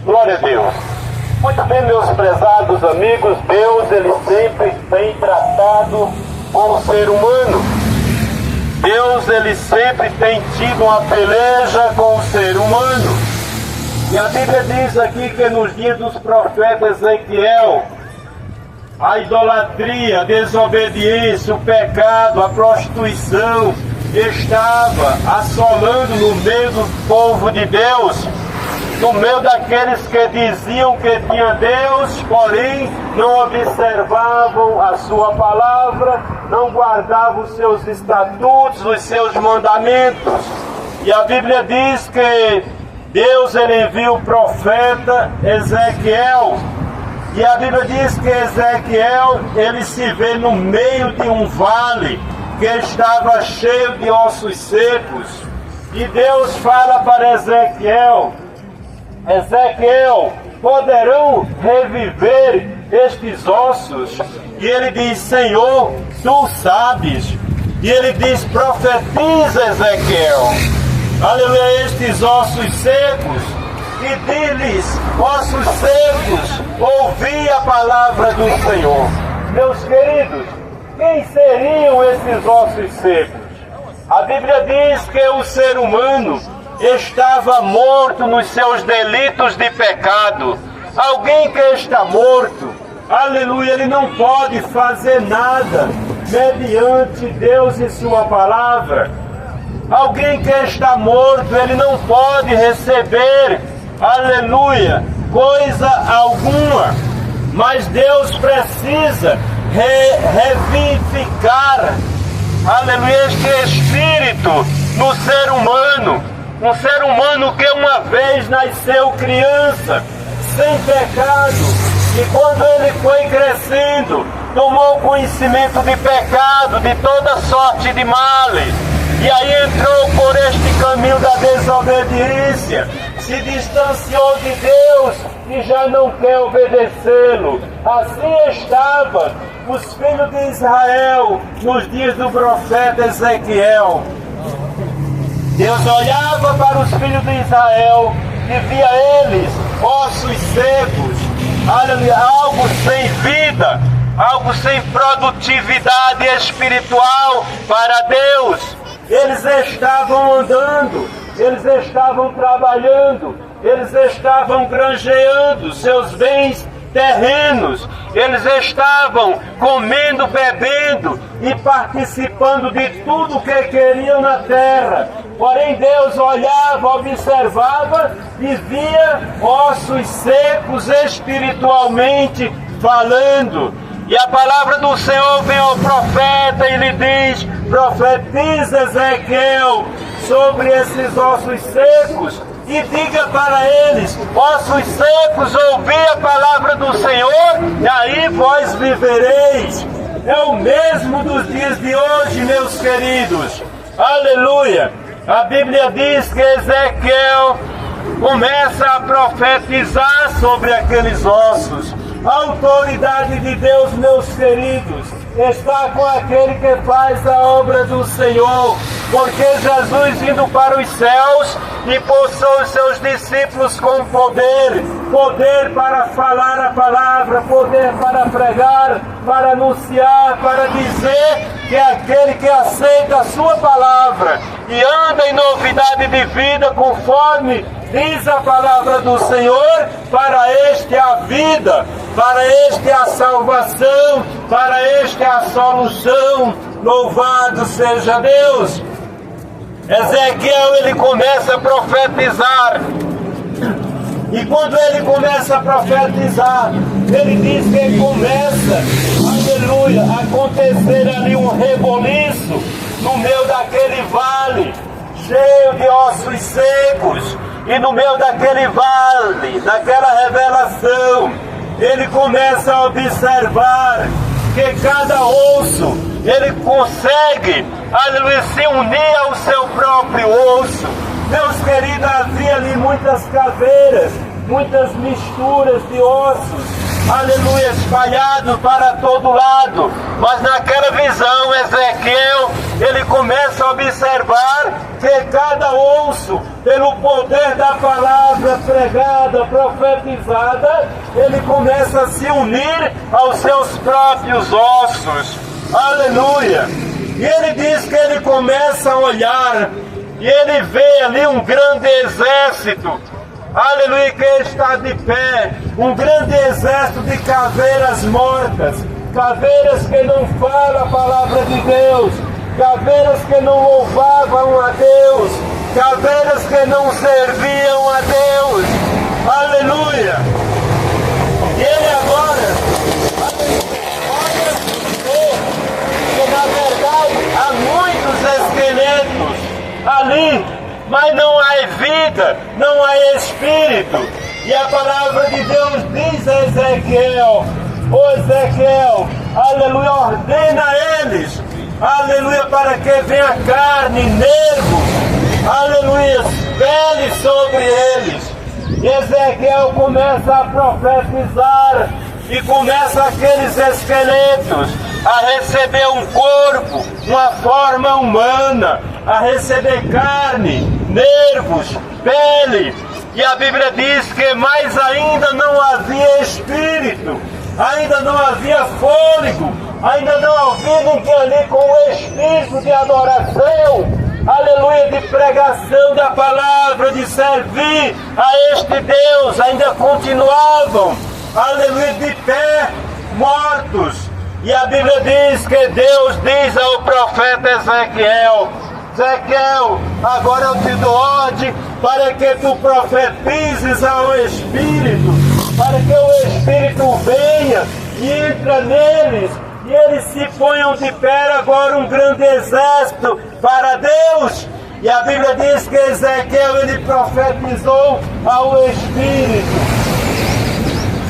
Glória a Deus. Muito bem, meus prezados amigos, Deus, Ele sempre tem tratado com o ser humano. Deus, Ele sempre tem tido uma peleja com o ser humano. E a Bíblia diz aqui que nos dias dos profetas Ezequiel, a idolatria, a desobediência, o pecado, a prostituição estava assolando no meio do povo de Deus, no meio daqueles que diziam que tinha Deus, porém não observavam a sua palavra, não guardavam os seus estatutos, os seus mandamentos. E a Bíblia diz que Deus, Ele envia o profeta Ezequiel, e a Bíblia diz que Ezequiel, ele se vê no meio de um vale que estava cheio de ossos secos, e Deus fala para Ezequiel: Ezequiel, poderão reviver estes ossos? E ele diz: Senhor, tu sabes. E ele diz: profetiza, Ezequiel, aleluia, estes ossos secos, e diz-lhes: ossos secos, ouvi a palavra do Senhor. Meus queridos, quem seriam esses ossos secos? A Bíblia diz que o ser humano estava morto nos seus delitos de pecado. Alguém que está morto, aleluia, ele não pode fazer nada mediante Deus e sua palavra. Alguém que está morto, ele não pode receber, aleluia, coisa alguma. Mas Deus precisa revivificar, aleluia, este espírito no ser humano. Um ser humano que uma vez nasceu criança, sem pecado, e quando ele foi crescendo, tomou conhecimento de pecado, de toda sorte de males, e aí entrou por este caminho da desobediência, se distanciou de Deus e já não quer obedecê-lo. Assim estavam os filhos de Israel nos dias do profeta Ezequiel. Deus olhava para os filhos de Israel e via eles ossos secos, algo sem vida, algo sem produtividade espiritual para Deus. Eles estavam andando, eles estavam trabalhando, eles estavam granjeando seus bens terrenos, eles estavam comendo, bebendo e participando de tudo que queriam na terra. Porém Deus olhava, observava e via ossos secos espiritualmente falando. E a palavra do Senhor vem ao profeta e lhe diz: profetiza, Ezequiel, sobre esses ossos secos e diga para eles: ossos secos, ouvi a palavra do Senhor, e aí vós vivereis. É o mesmo dos dias de hoje, meus queridos. Aleluia! A Bíblia diz que Ezequiel começa a profetizar sobre aqueles ossos. A autoridade de Deus, meus queridos, está com aquele que faz a obra do Senhor, porque Jesus, indo para os céus, e possou os seus discípulos com poder para falar a palavra, poder para pregar, para anunciar, para dizer que aquele que aceita a sua palavra e anda em novidade de vida conforme diz a palavra do Senhor, para este a vida, para este a salvação, para este a solução. Louvado seja Deus! Ezequiel, ele começa a profetizar, e quando ele começa a profetizar, ele diz que começa, aleluia, a acontecer ali um reboliço no meio daquele vale cheio de ossos secos. E no meio daquele vale, daquela revelação, ele começa a observar que cada osso, ele consegue, aleluia, se unir ao seu próprio osso. Meus queridos, havia ali muitas caveiras muitas misturas de ossos, aleluia, espalhados para todo lado. Mas naquela visão, Ezequiel, ele começa a observar que cada osso, pelo poder da palavra pregada, profetizada, ele começa a se unir aos seus próprios ossos, aleluia. E ele diz que ele começa a olhar, e ele vê ali um grande exército, aleluia, que está de pé, um grande exército de caveiras mortas, caveiras que não falam a palavra de Deus, caveiras que não louvavam a Deus, caveiras que não serviam a Deus, aleluia. E ele agora, olha que na verdade há muitos esqueletos ali, mas não há vida, não há espírito. E a palavra de Deus diz a Ezequiel, ô Ezequiel, aleluia, ordena a eles, aleluia, para que venha carne, nervos, aleluia, pele sobre eles. E Ezequiel começa a profetizar, e começa aqueles esqueletos a receber um corpo, uma forma humana, a receber carne, nervos, pele. E a Bíblia diz que mais ainda não havia espírito, ainda não havia fôlego, ainda não havia ninguém ali com o espírito de adoração, aleluia, de pregação da palavra, de servir a este Deus. Ainda continuavam, aleluia, de pé, mortos. E a Bíblia diz que Deus diz ao profeta Ezequiel, Ezequiel, agora eu te dou ordem para que tu profetizes ao Espírito, para que o Espírito venha e entra neles, e eles se ponham de pé agora um grande exército para Deus. E a Bíblia diz que Ezequiel, ele profetizou ao Espírito,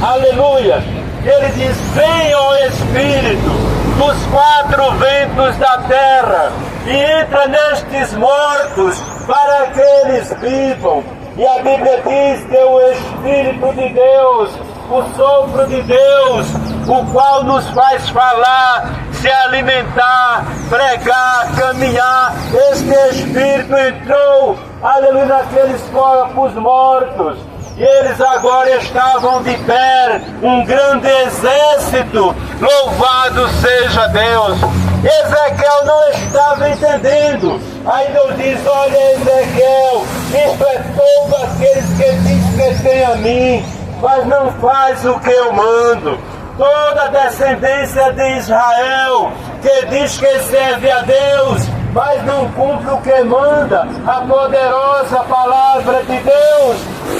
aleluia. Ele diz, venha ó Espírito dos quatro ventos da terra, e entra nestes mortos para que eles vivam. E a Bíblia diz que o Espírito de Deus, o sopro de Deus, o qual nos faz falar, se alimentar, pregar, caminhar, este Espírito entrou, aleluia, naqueles corpos mortos. E eles agora estavam de pé, um grande exército, louvado seja Deus. Ezequiel não estava entendendo. Aí Deus diz, olha Ezequiel, isto é todo aqueles que diz que tem a mim, mas não faz o que eu mando. Toda a descendência de Israel, que diz que serve a Deus, mas não cumpre o que manda, a poderosa palavra de Deus.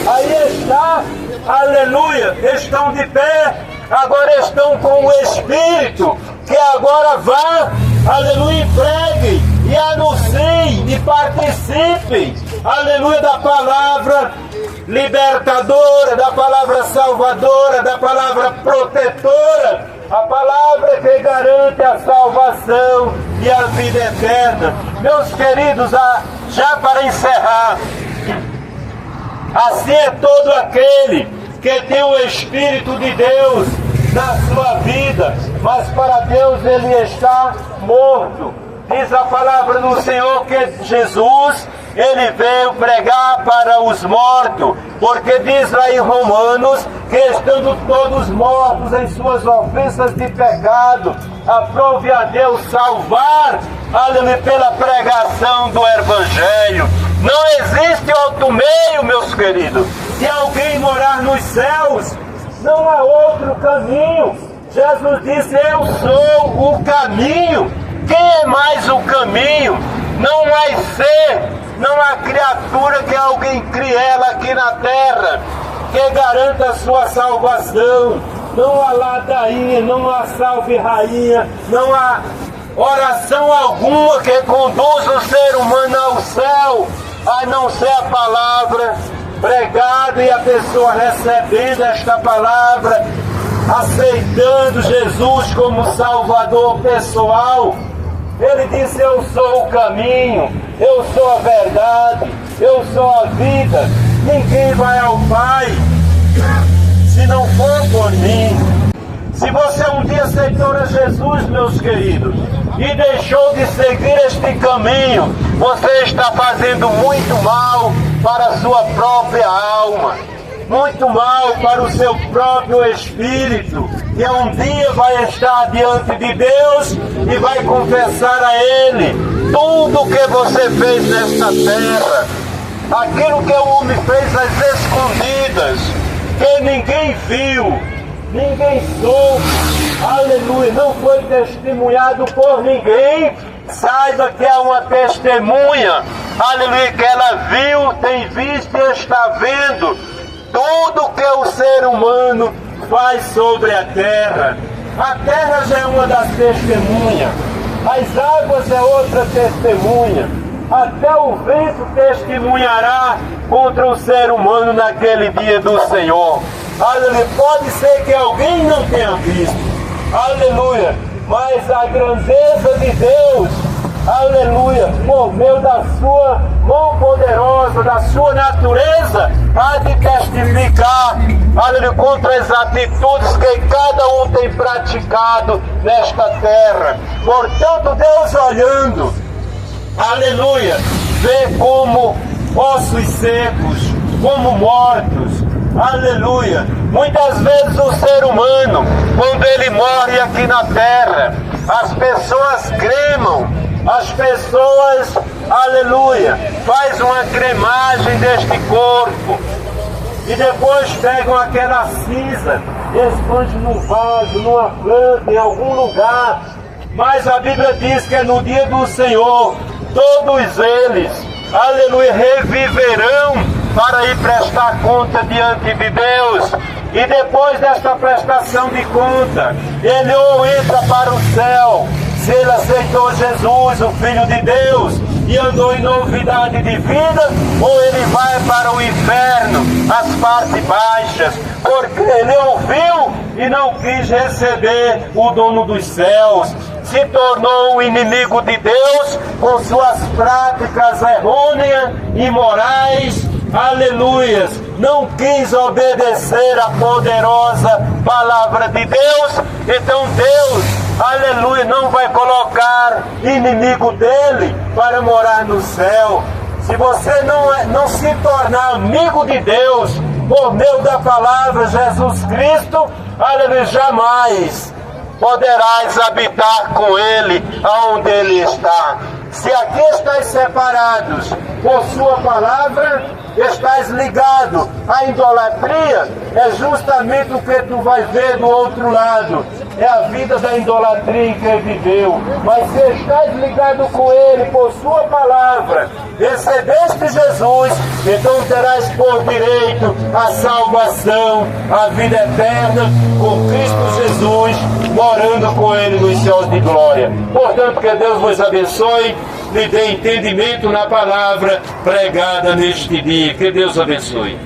Aí está, aleluia, estão de pé, agora estão com o Espírito, que agora vá, aleluia, e pregue, e anuncie, e participem, aleluia, da palavra libertadora, da palavra salvadora, da palavra protetora, a palavra que garante a salvação e a vida eterna. Meus queridos, já para encerrar, assim é todo aquele que tem o Espírito de Deus na sua vida, mas para Deus ele está morto. Diz a palavra do Senhor que Jesus, ele veio pregar para os mortos, porque diz lá em Romanos que estando todos mortos em suas ofensas de pecado, aprove a Deus salvar, aleluia, pela pregação do Evangelho. Não existe outro meio, meus queridos, de alguém morar nos céus. Não há outro caminho. Jesus disse, eu sou o caminho. Quem é mais o caminho? Não há ser, não há criatura que alguém crie ela aqui na terra, que garanta a sua salvação. Não há ladainha, não há salve rainha, não há oração alguma que conduza o ser humano ao céu, a não ser a palavra pregada e a pessoa recebendo esta palavra, aceitando Jesus como Salvador pessoal. Ele disse, eu sou o caminho, eu sou a verdade, eu sou a vida. Ninguém vai ao Pai mim. Se você um dia aceitou a Jesus, meus queridos, e deixou de seguir este caminho, você está fazendo muito mal para a sua própria alma, muito mal para o seu próprio espírito, que um dia vai estar diante de Deus e vai confessar a Ele tudo o que você fez nesta terra, aquilo que o homem fez às escondidas, que ninguém viu, ninguém soube, aleluia, não foi testemunhado por ninguém. Saiba que é uma testemunha, aleluia, que ela viu, tem visto e está vendo tudo que o ser humano faz sobre a terra. A terra já é uma das testemunhas, as águas é outra testemunha, até o vento testemunhará contra o ser humano naquele dia do Senhor. Aleluia. Pode ser que alguém não tenha visto, aleluia, mas a grandeza de Deus, aleluia, por meio da sua mão poderosa, da sua natureza, há de testificar, aleluia, contra as atitudes que cada um tem praticado nesta terra. Portanto, Deus olhando, aleluia, vê como ossos secos, como mortos, aleluia. Muitas vezes o ser humano, quando ele morre aqui na terra, as pessoas cremam, as pessoas, aleluia, faz uma cremagem deste corpo e depois pegam aquela cinza, expande num vaso, numa planta, em algum lugar. Mas a Bíblia diz que é no dia do Senhor, todos eles, aleluia, reviverão para ir prestar conta diante de Deus. E depois desta prestação de conta, ele ou entra para o céu, se ele aceitou Jesus, o Filho de Deus, e andou em novidade de vida, ou ele vai para o inferno, as partes baixas, porque ele ouviu e não quis receber o dono dos céus, se tornou um inimigo de Deus com suas práticas errôneas, imorais, aleluias, não quis obedecer a poderosa palavra de Deus. Então Deus, aleluia, não vai colocar inimigo dele para morar no céu. Se você não se tornar amigo de Deus por meio da palavra Jesus Cristo, aleluia, jamais poderás habitar com ele aonde ele está. Se aqui estáis separados por sua palavra, estás ligado à idolatria, é justamente o que tu vais ver do outro lado. É a vida da idolatria que ele viveu. Mas se estás ligado com ele por sua palavra, recebeste Jesus, então terás por direito a salvação, a vida eterna com Cristo Jesus, morando com ele nos céus de glória. Portanto, que Deus vos abençoe, lhe dê entendimento na palavra pregada neste dia. Que Deus abençoe.